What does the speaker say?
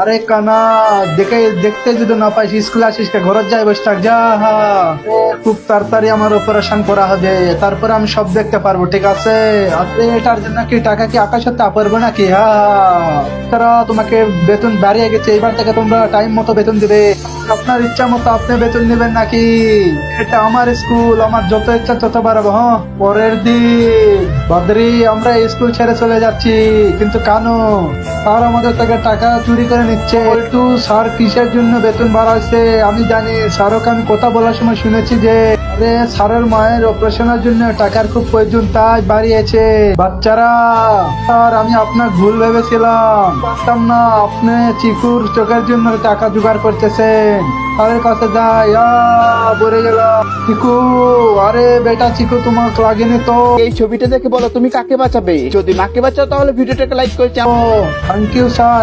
আরে কানা, দেখতে যদি না পাইস, স্কুলে আসিস কে, ঘরত যাই বসে থাক যা। খুব তাড়াতাড়ি আমার অপারেশন করা হবে, তারপরে আমি সব দেখতে পারবো, ঠিক আছে? আপনি এটার জন্য কি টাকা কি আকাশে তা পারবো নাকি? তারা তোমাকে বেতন বাড়িয়ে গেছে, এবার থেকে তোমরা টাইম মতো বেতন দিবে। আপনার ইচ্ছা মতো আপনি বেতন নেবেন নাকি? এটা আমার স্কুল, আমার যত ইচ্ছা তত বাড়াবো। হ্যাঁ, পরের দিন বদরি, আমরা স্কুল ছেড়ে চলে যাচ্ছি, কিন্তু কেন? স্যার আমাদের থেকে টাকা চুরি করে নিচ্ছে। পল্টু, স্যার কিসের জন্য বেতন বাড়াচ্ছে আমি জানি। স্যারকে আমি কথা বলার সময় শুনেছি যে আরে স্যারের মায়ের অপারেশনের জন্য টাকার খুব প্রয়োজন, তাই বাড়িয়েছে। বাচ্চারা, স্যার আমি আপনার ভুল ভেবেছিলাম, জানতাম না আপনি চিকুর চোখের জন্য টাকা জোগাড় করতেছেন। স্যারের কাছে যাই, পড়ে গেলাম। চিকু, আরে বেটা চিকু, তোমাকে লাগেনি তো? এই ছবিটা দেখে বলো তুমি কাকে বাঁচাবে। যদি মাকে বাঁচাও তাহলে ভিডিওটাকে লাইক করে চাও। Thank you sir,